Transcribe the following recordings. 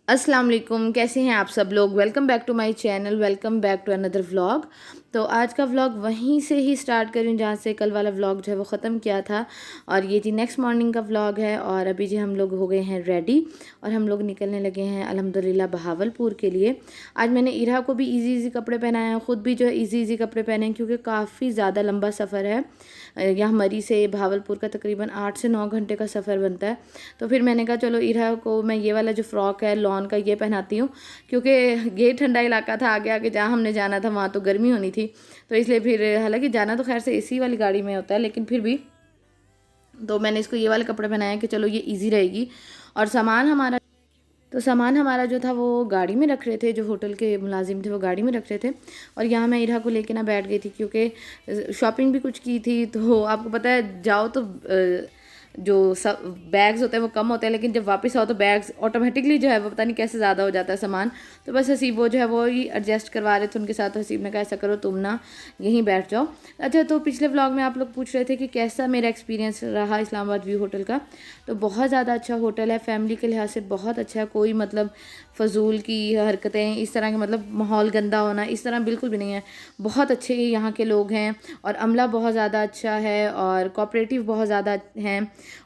अस्सलाम वालेकुम, कैसे हैं आप सब लोग। Welcome back to my channel, welcome back to another vlog. तो आज का व्लॉग वहीं से ही स्टार्ट करूँ जहाँ से कल वाला व्लॉग जो है वो ख़त्म किया था। और ये जी नेक्स्ट मॉर्निंग का व्लॉग है। और अभी जी हम लोग हो गए हैं रेडी और हम लोग निकलने लगे हैं अल्हम्दुलिल्लाह बहावलपुर के लिए। आज मैंने इरा को भी इजी इजी कपड़े पहनाए हैं, ख़ुद भी जो है इजी इजी कपड़े पहने हैं क्योंकि काफ़ी ज़्यादा लंबा सफ़र है। यहाँ मरी से बहावलपुर का तकरीबन 8 से 9 घंटे का सफ़र बनता है। तो फिर मैंने कहा चलो इरा को मैं ये वाला जो फ़्रॉक है लॉन का ये पहनाती हूँ, क्योंकि ये ठंडा इलाका था। आगे आगे जहाँ हमने जाना था वहाँ तो गर्मी होनी थी, तो इसलिए फिर हालांकि जाना तो खैर से एसी वाली गाड़ी में होता है, लेकिन फिर भी तो मैंने इसको ये वाले कपड़े पहनाए कि चलो ये ईजी रहेगी। और सामान हमारा जो था वो गाड़ी में रख रहे थे, जो होटल के मुलाजिम थे वो गाड़ी में रख रहे थे। और यहाँ मैं इरा को लेके ना बैठ गई थी क्योंकि शॉपिंग भी कुछ की थी। तो आपको पता है जाओ तो जो सब बैग्स होते हैं वो कम होते हैं, लेकिन जब वापस आओ तो बैग्स ऑटोमेटिकली जो है वो पता नहीं कैसे ज़्यादा हो जाता है सामान। तो बस हसीब वो जो है वो ही एडजस्ट करवा रहे थे उनके साथ। तो हसीब ने कहा ऐसा करो तुम ना यहीं बैठ जाओ। अच्छा, तो पिछले व्लॉग में आप लोग पूछ रहे थे कि कैसा मेरा एक्सपीरियंस रहा इस्लामाबाद व्यू होटल का। तो बहुत ज़्यादा अच्छा होटल है, फैमिली के लिहाज से बहुत अच्छा है। कोई मतलब फ़जूल की हरकतें इस तरह के मतलब माहौल गंदा होना इस तरह बिल्कुल भी नहीं है। बहुत अच्छे यहाँ के लोग हैं और अमला बहुत ज़्यादा अच्छा है और कोऑपरेटिव बहुत ज़्यादा हैं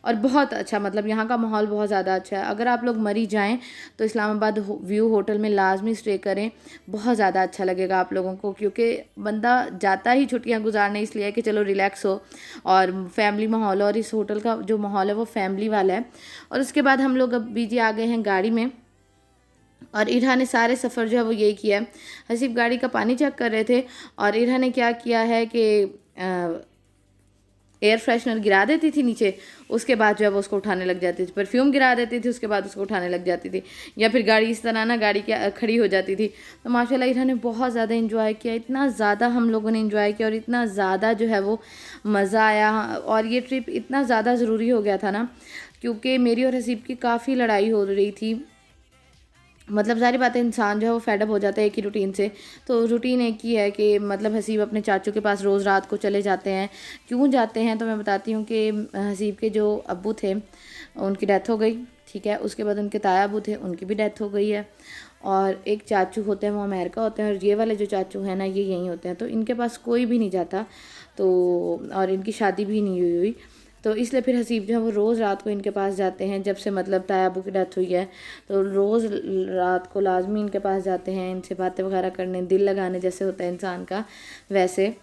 और बहुत अच्छा मतलब यहाँ का माहौल बहुत ज़्यादा अच्छा है। अगर आप लोग मरी जाएं तो इस्लामाबाद व्यू होटल में लाजमी स्टे करें, बहुत ज़्यादा अच्छा लगेगा आप लोगों को। क्योंकि बंदा जाता ही छुट्टियाँ गुजारने इसलिए है कि चलो रिलैक्स हो और फैमिली माहौल, और इस होटल का जो माहौल है वो फैमिली वाला है। और उसके बाद हम लोग अब बीजी आ गए हैं गाड़ी में और इरहा ने सारे सफ़र जो है वो यही किया है। हसीब गाड़ी का पानी चेक कर रहे थे और इरहा ने क्या किया है कि एयर फ्रेशनर गिरा देती थी नीचे, उसके बाद जो है वो उसको उठाने लग जाती थी। परफ्यूम गिरा देती थी, उसके बाद उसको उठाने लग जाती थी। या फिर गाड़ी इस तरह ना गाड़ी के खड़ी हो जाती थी। तो माशाल्लाह इरहा ने बहुत ज़्यादा इंजॉय किया, इतना ज़्यादा हम लोगों ने इंजॉय किया और इतना ज़्यादा जो है वो मज़ा आया। और ये ट्रिप इतना ज़्यादा ज़रूरी हो गया था ना, क्योंकि मेरी और हसीब की काफ़ी लड़ाई हो रही थी। मतलब सारी बातें इंसान जो है वो फेडअप हो जाता है एक ही रूटीन से। तो रूटीन एक ही है कि मतलब हसीब अपने चाचू के पास रोज़ रात को चले जाते हैं। क्यों जाते हैं तो मैं बताती हूँ कि हसीब के जो अब्बू थे उनकी डेथ हो गई, ठीक है। उसके बाद उनके ताया अब्बू थे, उनकी भी डेथ हो गई है। और एक चाचू होते हैं वो अमेरिका होते हैं और ये वाले जो चाचू हैं ना ये यहीं होते हैं। तो इनके पास कोई भी नहीं जाता, तो और इनकी शादी भी नहीं हुई। तो इसलिए फिर हसीब जो है वो रोज़ रात को इनके पास जाते हैं। जब से मतलब ताया अबू की डेथ हुई है तो रोज़ रात को लाजमी इनके पास जाते हैं, इनसे बातें वगैरह करने, दिल लगाने जैसे होता है इंसान का वैसे।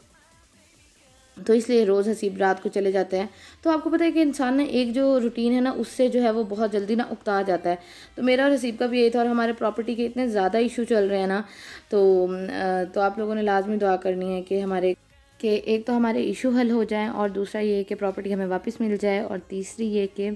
तो इसलिए रोज़ हसीब रात को चले जाते हैं। तो आपको पता है कि इंसान ना एक जो रूटीन है ना उससे जो है वो बहुत जल्दी ना उकता जाता है। तो मेरा और हसीब का भी यही था। और हमारे प्रॉपर्टी के इतने ज़्यादा इशू चल रहे हैं ना, तो आप लोगों ने लाजमी दुआ करनी है कि एक तो हमारे इशू हल हो जाएं और दूसरा ये कि प्रॉपर्टी हमें वापस मिल जाए, और तीसरी ये कि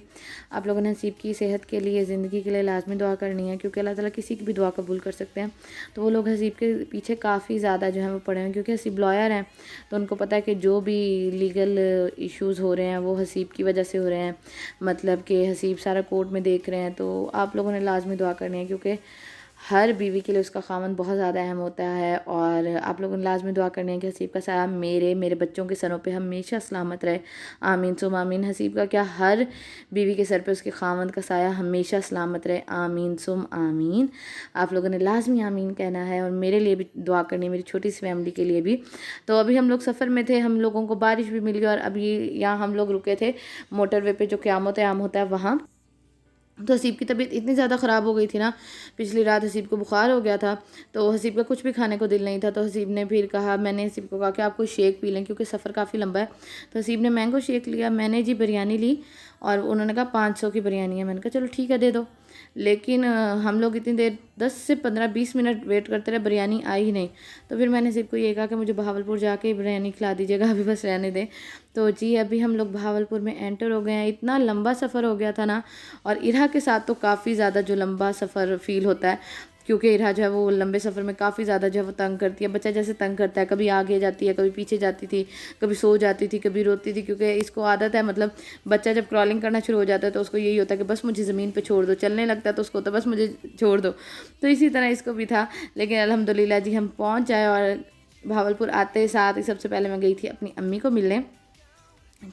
आप लोगों ने हसीब की सेहत के लिए, ज़िंदगी के लिए लाजमी दुआ करनी है, क्योंकि अल्लाह ताला किसी की भी दुआ कबूल कर सकते हैं। तो वो लोग हसीब के पीछे काफ़ी ज़्यादा जो है वो पड़े हैं, क्योंकि हसीब लॉयर हैं तो उनको पता है कि जो भी लीगल इशूज़ हो रहे हैं वो हसीब की वजह से हो रहे हैं। मतलब कि हसीब सारा कोर्ट में देख रहे हैं। तो आप लोगों ने लाजमी दुआ करनी है, क्योंकि हर बीवी के लिए उसका खामन बहुत ज़्यादा अहम होता है। और आप लोगों ने लाजमी दुआ करनी है कि हसीब का साया मेरे बच्चों के सरों पे हमेशा सलामत रहे, आमीन सुम आमीन। हसीब का क्या, हर बीवी के सर पे उसके खामन का साया हमेशा सलामत रहे, आमीन सुम आमीन। आप लोगों ने लाजमी आमीन कहना है और मेरे लिए भी दुआ करनी है, मेरी छोटी सी फैमिली के लिए भी। तो अभी हम लोग सफ़र में थे, हम लोगों को बारिश भी मिल गई और अभी यहाँ हम लोग रुके थे मोटरवे पे जो क़यामत आम होता है वहाँ। तो हसीब की तबीयत इतनी ज़्यादा ख़राब हो गई थी ना, पिछली रात हसीब को बुखार हो गया था। तो हसीब का कुछ भी खाने को दिल नहीं था। तो हसीब ने फिर कहा, मैंने हसीब को कहा कि आप कोई शेक पी लें क्योंकि सफ़र काफ़ी लंबा है। तो हसीब ने मैंगो शेक लिया, मैंने जी बिरयानी ली और उन्होंने कहा 500 की बिरयानी है। मैंने कहा चलो ठीक है दे दो। लेकिन हम लोग इतनी देर 10 से 15-20 मिनट वेट करते रहे, बिरयानी आई ही नहीं। तो फिर मैंने हसीब को ये कहा कि मुझे बहावलपुर जाके बिरयानी खिला दीजिएगा, अभी बस रहने दें। तो जी अभी हम लोग बहावलपुर में एंटर हो गए हैं। इतना लंबा सफ़र हो गया था ना, और इरा के साथ तो काफ़ी ज़्यादा जो लंबा सफ़र फ़ील होता है, क्योंकि इरा जो है वो लंबे सफ़र में काफ़ी ज़्यादा जो है वो तंग करती है। बच्चा जैसे तंग करता है, कभी आगे जाती है, कभी पीछे जाती थी, कभी सो जाती थी, कभी रोती थी, क्योंकि इसको आदत है। मतलब बच्चा जब क्रॉलिंग करना शुरू हो जाता है तो उसको यही होता है कि बस मुझे ज़मीन पे छोड़ दो, चलने लगता है तो उसको तो बस मुझे छोड़ दो। तो इसी तरह इसको भी था। लेकिन अल्हम्दुलिल्लाह जी हम पहुँच जाए। और भावलपुर आते साथ ही सबसे पहले मैं गई थी अपनी अम्मी को मिलने,